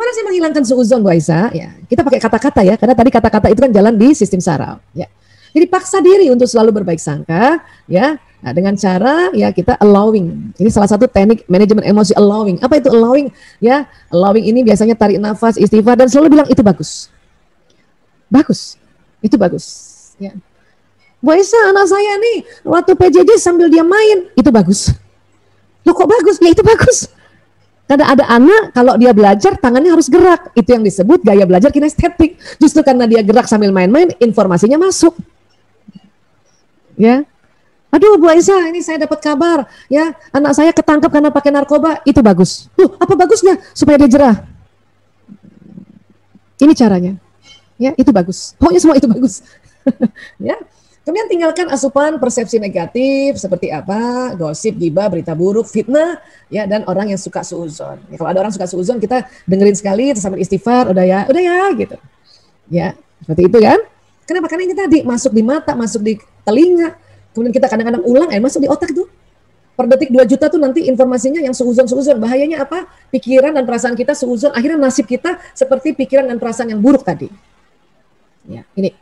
Gimana sih menghilangkan suudzon, Bu Aisyah? Ya, kita pakai kata-kata ya, karena tadi kata-kata itu kan jalan di sistem saraf. Ya. Jadi paksa diri untuk selalu berbaik sangka, ya. Nah, dengan cara ya kita allowing. Ini salah satu teknik manajemen emosi, allowing. Apa itu allowing? Ya, allowing ini biasanya tarik nafas, istighfar, dan selalu bilang itu bagus. Bagus, itu bagus. Ya. Bu Aisyah, anak saya nih waktu PJJ sambil dia main, itu bagus. Loh kok bagus? Ya itu bagus. Karena ada anak kalau dia belajar tangannya harus gerak. Itu yang disebut gaya belajar kinestetik. Justru karena dia gerak sambil main-main, informasinya masuk. Ya. Aduh Bu Aisyah, ini saya dapat kabar ya, anak saya ketangkap karena pakai narkoba, itu bagus. Apa bagusnya? Supaya dia jerah. Ini caranya. Ya, itu bagus. Pokoknya semua itu bagus. Ya. Kemudian tinggalkan asupan persepsi negatif seperti apa, gosip, gibah, berita buruk, fitnah, ya, dan orang yang suka suudzon. Ya, kalau ada orang suka suudzon, kita dengerin sekali, terus sambil istighfar, udah ya, gitu. Ya, seperti itu kan? Kenapa? Karena ini tadi masuk di mata, masuk di telinga, kemudian kita kadang-kadang ulang, masuk di otak tuh. Per detik 2 juta tuh nanti informasinya yang suudzon. Bahayanya apa? Pikiran dan perasaan kita suudzon, akhirnya nasib kita seperti pikiran dan perasaan yang buruk tadi. Ya, ini.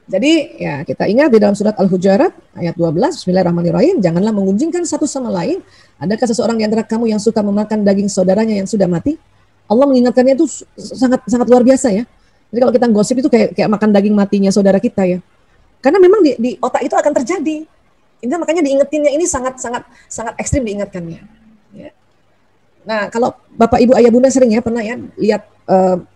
Jadi ya kita ingat di dalam surat Al-Hujurat ayat 12, Bismillahirrahmanirrahim, janganlah mengunjingkan satu sama lain. Adakah seseorang di antara kamu yang suka memakan daging saudaranya yang sudah mati? Allah mengingatkannya itu sangat luar biasa ya. Jadi kalau kita gosip itu kayak makan daging matinya saudara kita ya. Karena memang di otak itu akan terjadi. Ini makanya diingetinnya ini sangat ekstrim diingatkannya. Ya. Nah kalau Bapak Ibu Ayah Bunda sering ya pernah ya lihat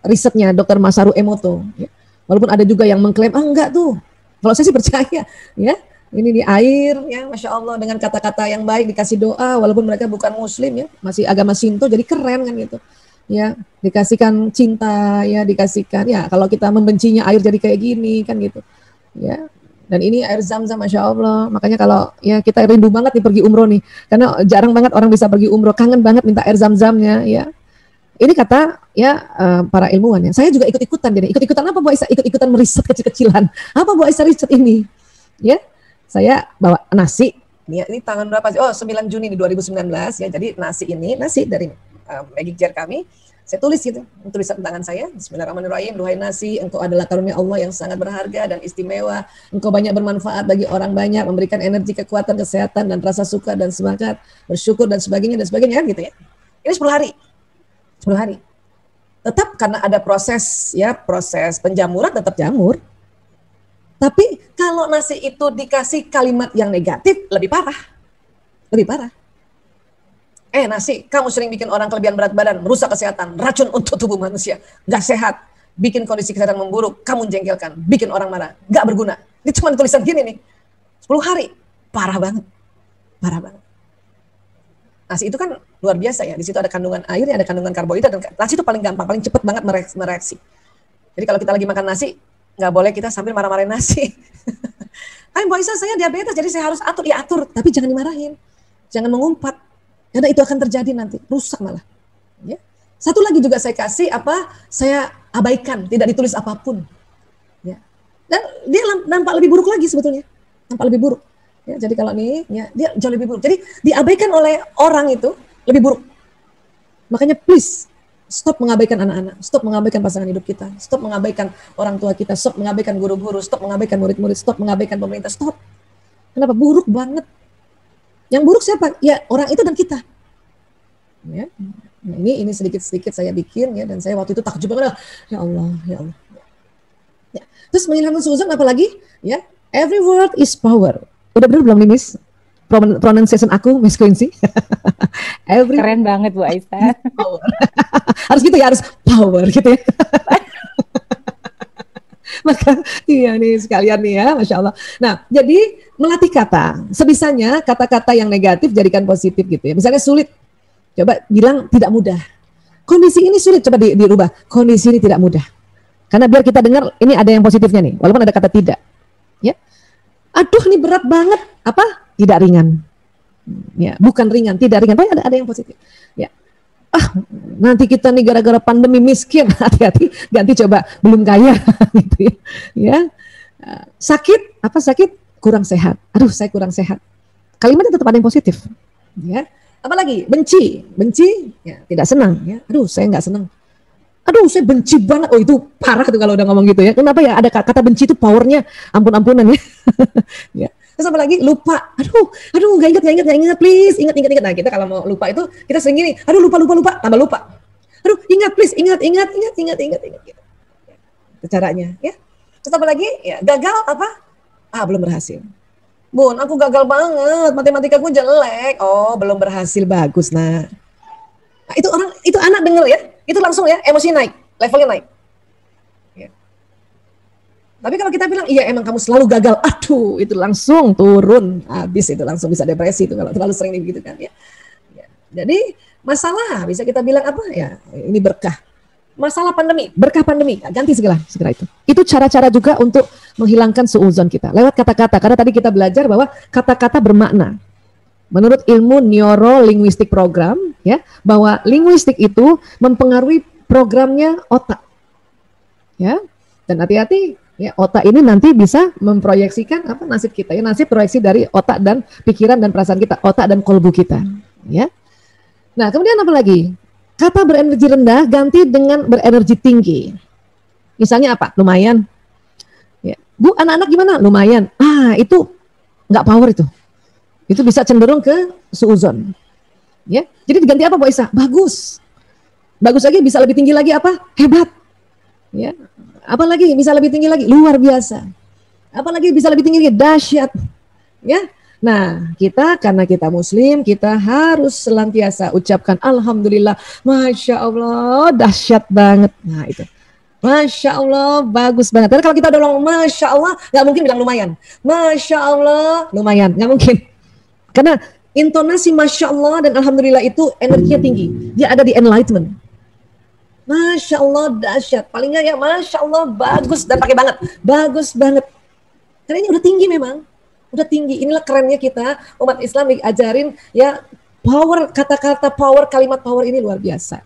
risetnya Dr. Masaru Emoto. Ya. Walaupun ada juga yang mengklaim, enggak tuh. Kalau saya sih percaya, ya. Ini di air, ya, Masya Allah, dengan kata-kata yang baik, dikasih doa, walaupun mereka bukan Muslim, ya, masih agama Shinto, jadi keren kan gitu. Ya, dikasihkan cinta, ya, dikasihkan, ya, kalau kita membencinya air jadi kayak gini, kan gitu. Ya, dan ini air Zam-Zam, Masya Allah. Makanya kalau, ya, kita rindu banget nih pergi umroh nih. Karena jarang banget orang bisa pergi umroh, kangen banget minta air Zam-Zamnya, ya. Ini kata ya para ilmuwan ya. Saya juga ikut-ikutan jadi. Ikut-ikutan apa Bu Aisyah? Ikut-ikutan meriset kecil-kecilan. Apa Bu Aisyah riset ini? Ya. Saya bawa nasi. Ini tanggal berapa sih? Oh, 9 Juni 2019 ya. Jadi nasi dari Magic Jar kami. Saya tulis gitu, tulisan tangan saya. Bismillahirrahmanirrahim. Duhai nasi, engkau adalah karunia Allah yang sangat berharga dan istimewa. Engkau banyak bermanfaat bagi orang banyak, memberikan energi, kekuatan, kesehatan dan rasa suka dan semangat, bersyukur dan sebagainya gitu ya. Ini 10 hari. 10 hari. Tetap karena ada proses penjamuran tetap jamur. Tapi kalau nasi itu dikasih kalimat yang negatif lebih parah. Lebih parah. Nasi, kamu sering bikin orang kelebihan berat badan, merusak kesehatan, racun untuk tubuh manusia, gak sehat, bikin kondisi kesehatan memburuk, kamu jengkelkan, bikin orang marah, gak berguna. Ini cuma tulisan gini nih. 10 hari. Parah banget. Parah banget. Nasi itu kan luar biasa ya, di situ ada kandungan airnya, ada kandungan karbohidrat, dan nasi itu paling gampang, paling cepat banget mereaksi. Jadi kalau kita lagi makan nasi, nggak boleh kita sambil marah-marahin nasi. Bu Aisyah, saya diabetes, jadi saya harus atur. Ya atur, tapi jangan dimarahin, jangan mengumpat, karena itu akan terjadi nanti, rusak malah. Ya. Satu lagi juga saya kasih saya abaikan, tidak ditulis apapun. Ya. Dan dia nampak lebih buruk lagi sebetulnya, nampak lebih buruk. Ya, jadi kalau nih, ya, dia jauh lebih buruk. Jadi diabaikan oleh orang itu lebih buruk. Makanya please, stop mengabaikan anak-anak, stop mengabaikan pasangan hidup kita, stop mengabaikan orang tua kita, stop mengabaikan guru-guru, stop mengabaikan murid-murid, stop mengabaikan pemerintah, stop. Kenapa? Buruk banget. Yang buruk siapa? Ya orang itu dan kita. Ya. Nah, ini sedikit-sedikit saya bikin ya, dan saya waktu itu takjub banget. Ya Allah. Ya. Terus menghilangkan suudzon apa lagi? Ya, every word is power. Udah bener belum nih Miss? Pronunciation aku Miss Quincy. Keren banget Bu Aisyah. Harus gitu ya, harus power gitu ya. Maka iya nih sekalian nih ya, Masya Allah. Nah, jadi melatih kata. Sebisanya kata-kata yang negatif jadikan positif gitu ya. Misalnya sulit, coba bilang tidak mudah. Kondisi ini sulit, coba dirubah. Kondisi ini tidak mudah. Karena biar kita dengar ini ada yang positifnya nih, walaupun ada kata tidak. Ya. Aduh ini berat banget, apa? Tidak ringan. Ya, bukan ringan, tidak ringan. Tapi ada yang positif. Ya. Nanti kita nih gara-gara pandemi miskin, hati-hati, ganti coba belum kaya gitu ya. Ya. Sakit, apa sakit? Kurang sehat. Aduh, saya kurang sehat. Kalimatnya tetap ada yang positif. Ya. Apalagi benci, ya, tidak senang. Ya. Aduh, saya nggak senang. Aduh, saya benci banget. Oh, itu parah tuh kalau udah ngomong gitu ya. Kenapa ya? Ada kata benci itu powernya ampun-ampunan ya. Ya. Terus apa lagi? Lupa. Aduh, nggak ingat, please, ingat. Nah, kita kalau mau lupa itu kita sering gini. Aduh, lupa, tambah lupa. Aduh, ingat, please, ingat. Gitu. Itu caranya, ya. Terus apa lagi? Ya, gagal apa? Belum berhasil. Bun, aku gagal banget. Matematikaku jelek. Oh, belum berhasil, bagus, nah. Nah, itu anak denger ya. Itu langsung ya, emosi naik, levelnya naik. Ya. Tapi kalau kita bilang, iya emang kamu selalu gagal, aduh itu langsung turun, habis itu langsung bisa depresi itu kalau terlalu sering gitu kan ya. Ya. Jadi masalah bisa kita bilang apa ya, ini berkah. Masalah pandemi, berkah pandemi, ganti segera itu. Itu cara-cara juga untuk menghilangkan suudzon kita lewat kata-kata. Karena tadi kita belajar bahwa kata-kata bermakna. Menurut ilmu neurolinguistik program, ya, bahwa linguistik itu mempengaruhi programnya otak, ya. Dan hati-hati, ya, otak ini nanti bisa memproyeksikan apa nasib kita, ya, nasib proyeksi dari otak dan pikiran dan perasaan kita, otak dan kolbu kita, ya. Nah, kemudian apa lagi? Kata berenergi rendah ganti dengan berenergi tinggi. Misalnya apa? Lumayan. Ya. Bu, anak-anak gimana? Lumayan. Itu nggak power itu. Itu bisa cenderung ke suudzon. Ya. Jadi diganti apa, Bu Isa? Bagus. Bagus lagi, bisa lebih tinggi lagi apa? Hebat. Ya. Apalagi bisa lebih tinggi lagi? Luar biasa. Apalagi bisa lebih tinggi lagi? Dahsyat. Ya. Nah, karena kita muslim, kita harus senantiasa ucapkan alhamdulillah, masya Allah, dahsyat banget. Nah, itu. Masya Allah, bagus banget. Karena kalau kita udah bilang masya Allah, nggak mungkin bilang lumayan. Masya Allah, lumayan, nggak mungkin. Karena intonasi masya Allah dan alhamdulillah itu energinya tinggi. Dia ada di enlightenment. Masya Allah, dahsyat. Paling nggak ya, masya Allah, bagus dan pakai banget. Bagus banget. Karena ini udah tinggi memang. Udah tinggi. Inilah kerennya kita umat Islam diajarin ya, power kata-kata power, kalimat power ini luar biasa.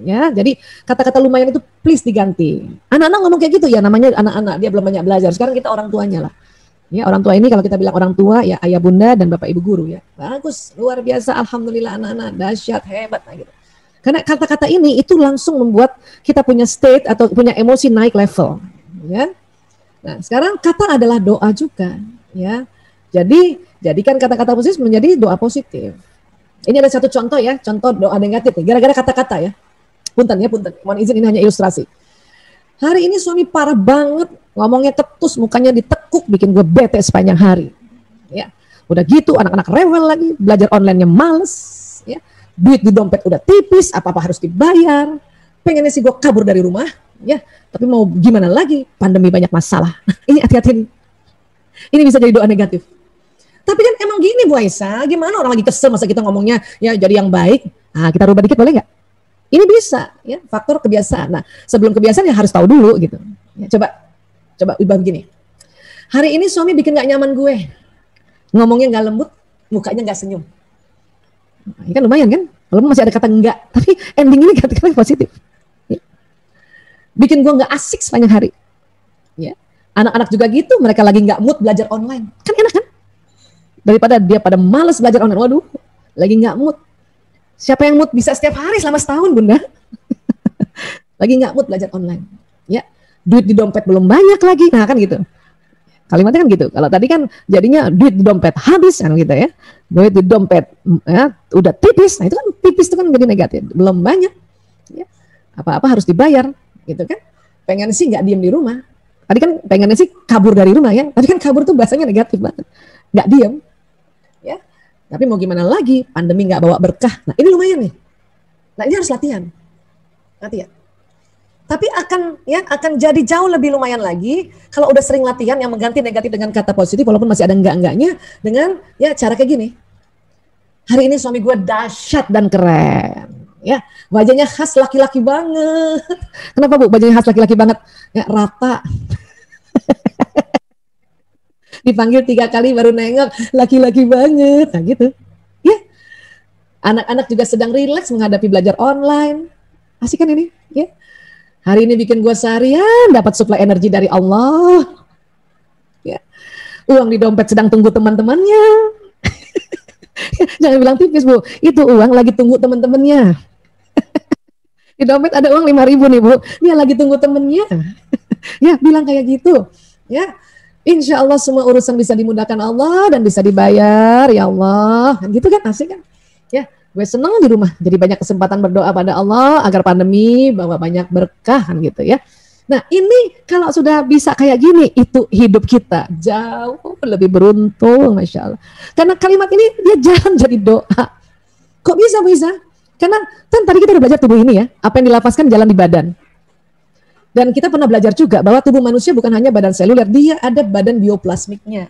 Ya, jadi kata-kata lumayan itu please diganti. Anak-anak ngomong kayak gitu ya, namanya anak-anak, dia belum banyak belajar. Sekarang kita orang tuanya lah. Ya, orang tua ini kalau kita bilang orang tua ya ayah bunda dan bapak ibu guru ya. Bagus, luar biasa, alhamdulillah anak-anak, dahsyat, hebat nah gitu. Karena kata-kata ini itu langsung membuat kita punya state atau punya emosi naik level, ya. Nah, sekarang kata adalah doa juga, ya. Jadi jadikan kata-kata positif menjadi doa positif. Ini ada satu contoh ya, contoh doa negatif nih, gara-gara kata-kata ya. Punten, mohon izin ini hanya ilustrasi. Hari ini suami parah banget, ngomongnya ketus, mukanya ditekuk, bikin gue bete sepanjang hari. Ya, udah gitu anak-anak rewel lagi, belajar online-nya males, ya. Duit di dompet udah tipis, apa-apa harus dibayar. Pengennya sih gue kabur dari rumah, ya. Tapi mau gimana lagi? Pandemi banyak masalah. Ini hati-hati nih. Ini bisa jadi doa negatif. Tapi kan emang gini Bu Aisyah, gimana orang lagi kesel masa kita ngomongnya ya jadi yang baik. Nah, kita rubah dikit boleh nggak? Ini bisa, ya, faktor kebiasaan. Nah, sebelum kebiasaan ya harus tahu dulu gitu. Ya, coba ubah begini. Hari ini suami bikin nggak nyaman gue, ngomongnya nggak lembut, mukanya nggak senyum. Nah, ini kan lumayan kan? Walaupun masih ada kata enggak, tapi ending ini kata-kata positif. Ya. Bikin gue nggak asik sepanjang hari. Ya. Anak-anak juga gitu, mereka lagi nggak mood belajar online. Kan enak kan? Daripada dia pada males belajar online, waduh, lagi nggak mood. Siapa yang mood bisa setiap hari selama setahun, Bunda? Lagi nggak mood belajar online. Ya, duit di dompet belum banyak lagi. Nah, kan gitu. Kalimatnya kan gitu. Kalau tadi kan jadinya duit di dompet habis kan gitu ya. Duit di dompet ya, udah tipis. Nah, itu kan tipis itu kan jadi negatif. Belum banyak. Ya. Apa-apa harus dibayar, gitu kan. Pengen sih nggak diem di rumah. Tadi kan pengennya sih kabur dari rumah ya. Tapi kan kabur tuh bahasanya negatif banget. Nggak diem. Ya. Tapi mau gimana lagi, pandemi nggak bawa berkah. Nah, ini lumayan nih. Nah, ini harus latihan. Latihan. Tapi akan jadi jauh lebih lumayan lagi kalau udah sering latihan yang mengganti negatif dengan kata positif walaupun masih ada enggak-enggaknya dengan ya cara kayak gini. Hari ini suami gue dahsyat dan keren. Ya, wajahnya khas laki-laki banget. Kenapa Bu? Wajahnya khas laki-laki banget. Ya, rata. Dipanggil 3 kali baru nengok, laki-laki banget, nah gitu. Ya, anak-anak juga sedang rileks menghadapi belajar online. Asik kan ini? Ya, hari ini bikin gua seharian dapat suplai energi dari Allah. Ya, uang di dompet sedang tunggu teman-temannya. Jangan bilang tipis, Bu. Itu uang lagi tunggu teman-temannya. Di dompet ada uang 5.000 nih, Bu. Dia lagi tunggu temennya. Ya, bilang kayak gitu. Ya, insya Allah semua urusan bisa dimudahkan Allah dan bisa dibayar, ya Allah. Gitu kan, asik kan? Ya, gue seneng di rumah. Jadi banyak kesempatan berdoa pada Allah agar pandemi bawa banyak berkah kan gitu ya. Nah, ini kalau sudah bisa kayak gini, itu hidup kita jauh lebih beruntung, Masya Allah. Karena kalimat ini dia jarang jadi doa. Kok bisa? Karena kan tadi kita udah belajar tubuh ini ya, apa yang dilafazkan jalan di badan. Dan kita pernah belajar juga bahwa tubuh manusia bukan hanya badan seluler, dia ada badan bioplasmiknya.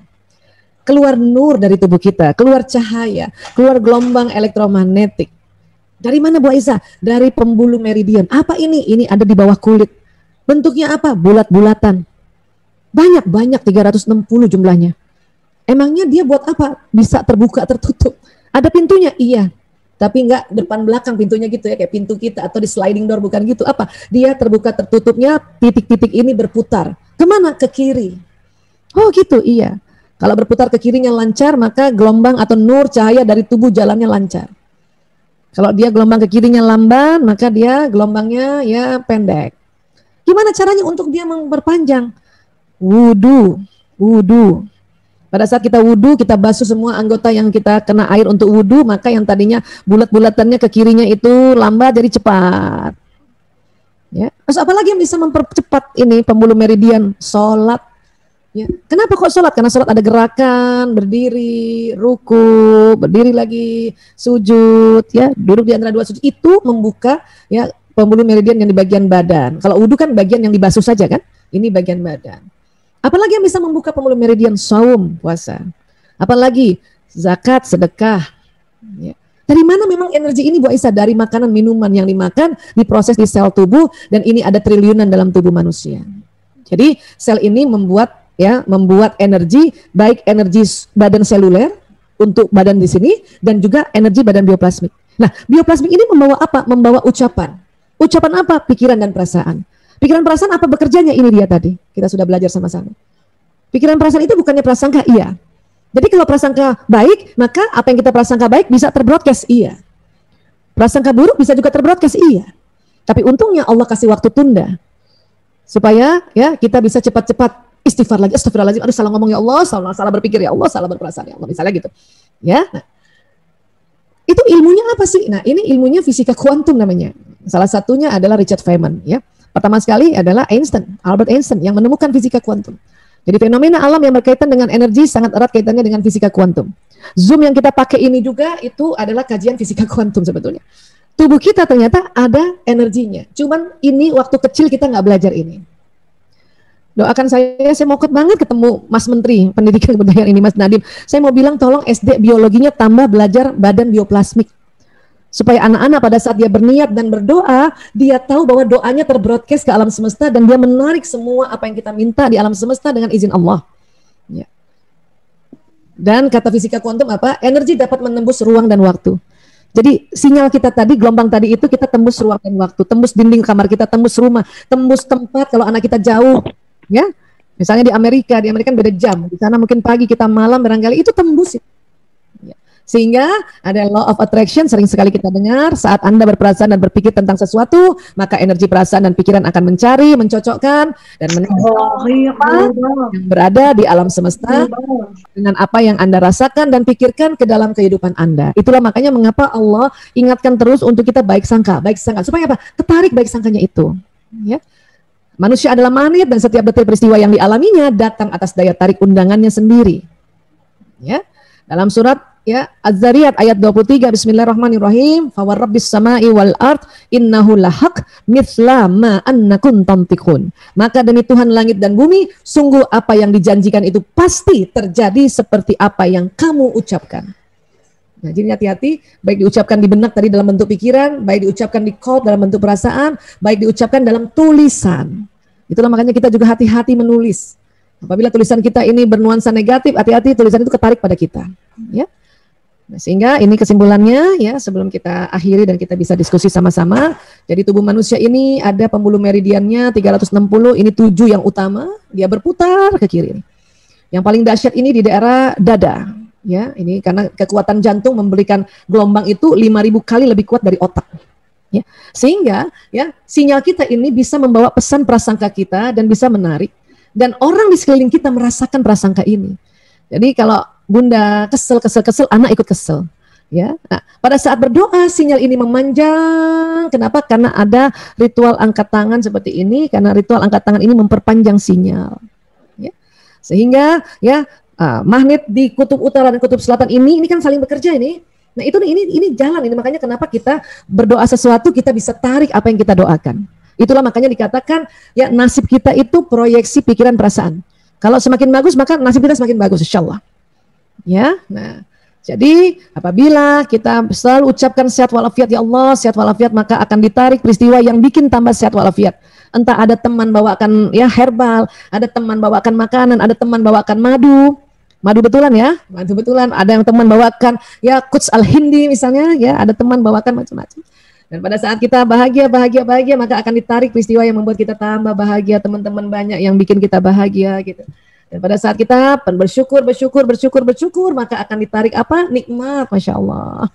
Keluar nur dari tubuh kita, keluar cahaya, keluar gelombang elektromagnetik. Dari mana Bu Aisyah? Dari pembuluh meridian. Apa ini? Ini ada di bawah kulit. Bentuknya apa? Bulat-bulatan. Banyak 360 jumlahnya. Emangnya dia buat apa? Bisa terbuka, tertutup. Ada pintunya? Iya. Tapi enggak depan belakang pintunya gitu ya, kayak pintu kita atau di sliding door, bukan gitu. Apa? Dia terbuka tertutupnya, titik-titik ini berputar. Kemana? Ke kiri. Oh gitu, iya. Kalau berputar ke kirinya lancar, maka gelombang atau nur cahaya dari tubuh jalannya lancar. Kalau dia gelombang ke kirinya lamban, maka dia gelombangnya ya pendek. Gimana caranya untuk dia memperpanjang? Wudu. Pada saat kita wudu, kita basuh semua anggota yang kita kena air untuk wudu, maka yang tadinya bulat-bulatannya ke kirinya itu lambat jadi cepat. Ya. Terus apalagi yang bisa mempercepat ini pembuluh meridian? Sholat. Ya. Kenapa kok sholat? Karena sholat ada gerakan, berdiri, ruku, berdiri lagi, sujud, ya, duduk di antara dua sujud. Itu membuka ya pembuluh meridian yang di bagian badan. Kalau wudu kan bagian yang dibasuh saja kan? Ini bagian badan. Apalagi yang bisa membuka pembuluh meridian? Saum, puasa. Apalagi zakat, sedekah. Ya. Dari mana memang energi ini Bu Aisyah? Dari makanan, minuman yang dimakan, diproses di sel tubuh, dan ini ada triliunan dalam tubuh manusia. Jadi sel ini membuat energi, baik energi badan seluler untuk badan di sini, dan juga energi badan bioplasmik. Nah, bioplasmik ini membawa apa? Membawa ucapan. Ucapan apa? Pikiran dan perasaan. Pikiran perasaan apa bekerjanya? Ini dia tadi. Kita sudah belajar sama-sama. Pikiran perasaan itu bukannya prasangka, iya. Jadi kalau prasangka baik, maka apa yang kita prasangka baik bisa terbroadcast, iya. Prasangka buruk bisa juga terbroadcast, iya. Tapi untungnya Allah kasih waktu tunda. Supaya ya kita bisa cepat-cepat istighfar lagi. Astagfirullahaladzim, aduh salah ngomong ya Allah, salah berpikir ya Allah, salah berperasaan ya Allah. Misalnya gitu. Ya. Nah, itu ilmunya apa sih? Nah, ini ilmunya fisika kuantum namanya. Salah satunya adalah Richard Feynman, ya. Pertama sekali adalah Albert Einstein yang menemukan fisika kuantum. Jadi fenomena alam yang berkaitan dengan energi sangat erat kaitannya dengan fisika kuantum. Zoom yang kita pakai ini juga itu adalah kajian fisika kuantum sebetulnya. Tubuh kita ternyata ada energinya. Cuman ini waktu kecil kita nggak belajar ini. Doakan saya mau banget ketemu Mas Menteri Pendidikan Kebudayaan ini, Mas Nadiem. Saya mau bilang tolong SD biologinya tambah belajar badan bioplasmik. Supaya anak-anak pada saat dia berniat dan berdoa, dia tahu bahwa doanya terbroadcast ke alam semesta dan dia menarik semua apa yang kita minta di alam semesta dengan izin Allah. Ya. Dan kata fisika kuantum apa? Energi dapat menembus ruang dan waktu. Jadi sinyal kita tadi, gelombang tadi itu kita tembus ruang dan waktu, tembus dinding kamar kita, tembus rumah, tembus tempat kalau anak kita jauh. Ya, misalnya di Amerika kan beda jam, di sana mungkin pagi kita malam barangkali itu tembus. Ya. Sehingga ada law of attraction sering sekali kita dengar saat Anda berperasaan dan berpikir tentang sesuatu, maka energi perasaan dan pikiran akan mencari, mencocokkan dan menemukan yang berada di alam semesta dengan apa yang Anda rasakan dan pikirkan ke dalam kehidupan Anda. Itulah makanya mengapa Allah ingatkan terus untuk kita baik sangka supaya apa? Ketarik baik sangkanya itu. Ya. Manusia adalah magnet dan setiap detik peristiwa yang dialaminya datang atas daya tarik undangannya sendiri. Ya. Dalam surat ya Az-Zariyat ayat 23, Bismillahirrahmanirrahim, fa warabbis samai wal ard innahu lahaq mithla ma annakum tantiqun. Maka demi Tuhan langit dan bumi, sungguh apa yang dijanjikan itu pasti terjadi seperti apa yang kamu ucapkan. Nah, jadi hati-hati, baik diucapkan di benak tadi dalam bentuk pikiran, baik diucapkan di qalb dalam bentuk perasaan, baik diucapkan dalam tulisan. Itulah makanya kita juga hati-hati menulis. Apabila tulisan kita ini bernuansa negatif, hati-hati tulisan itu ketarik pada kita. Ya. Nah, sehingga ini kesimpulannya ya sebelum kita akhiri dan kita bisa diskusi sama-sama. Jadi tubuh manusia ini ada pembuluh meridiannya 360, ini 7 yang utama, dia berputar ke kiri. Yang paling dahsyat ini di daerah dada. Ya, ini karena kekuatan jantung memberikan gelombang itu 5.000 kali lebih kuat dari otak. Ya, sehingga ya sinyal kita ini bisa membawa pesan prasangka kita dan bisa menarik, dan orang di sekeliling kita merasakan prasangka ini. Jadi kalau bunda kesel, anak ikut kesel. Ya, nah, pada saat berdoa sinyal ini memanjang. Kenapa? Karena ada ritual angkat tangan seperti ini. Karena ritual angkat tangan ini memperpanjang sinyal. Ya, sehingga ya magnet di kutub utara dan kutub selatan ini kan saling bekerja ini. Nah itu ini jalan ini, makanya kenapa kita berdoa sesuatu kita bisa tarik apa yang kita doakan. Itulah makanya dikatakan ya nasib kita itu proyeksi pikiran perasaan. Kalau semakin bagus maka nasib kita semakin bagus insyaallah. Ya, nah jadi apabila kita selalu ucapkan sehat walafiat ya Allah, sehat walafiat, maka akan ditarik peristiwa yang bikin tambah sehat walafiat. Entah ada teman bawakan ya herbal, ada teman bawakan makanan, ada teman bawakan madu betulan ya, madu betulan, ada yang teman bawakan ya Quds al-Hindi misalnya ya, ada teman bawakan macam-macam. Dan pada saat kita bahagia maka akan ditarik peristiwa yang membuat kita tambah bahagia, teman-teman banyak yang bikin kita bahagia gitu. Dan pada saat kita bersyukur maka akan ditarik apa? Nikmat, Masya Allah.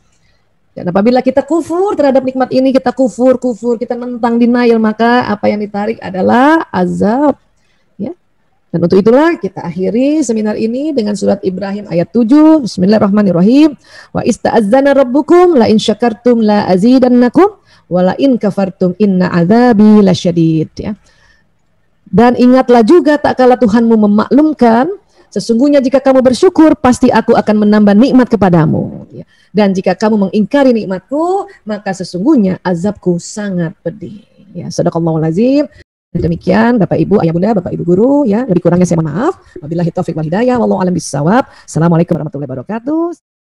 Dan apabila kita kufur terhadap nikmat ini, kita kufur, kita nentang, denial, maka apa yang ditarik adalah azab. Dan untuk itulah kita akhiri seminar ini dengan surat Ibrahim ayat 7. Bismillahirrahmanirrahim. Wa ista'azzana rabbukum la in syakartum la azidannakum wa la in kafartum inna adzabi lasyadid. Ya. Dan ingatlah juga tak kala Tuhanmu memaklumkan, sesungguhnya jika kamu bersyukur pasti aku akan menambah nikmat kepadamu. Ya. Dan jika kamu mengingkari nikmatku, maka sesungguhnya azabku sangat pedih. Ya, sadaqallahul azim. Demikian Bapak Ibu, Ayah Bunda, Bapak Ibu Guru, ya lebih kurangnya saya mohon maaf. Wabillahi taufiq wal hidayah, wallahu a'lam bissawab. Assalamualaikum warahmatullahi wabarakatuh.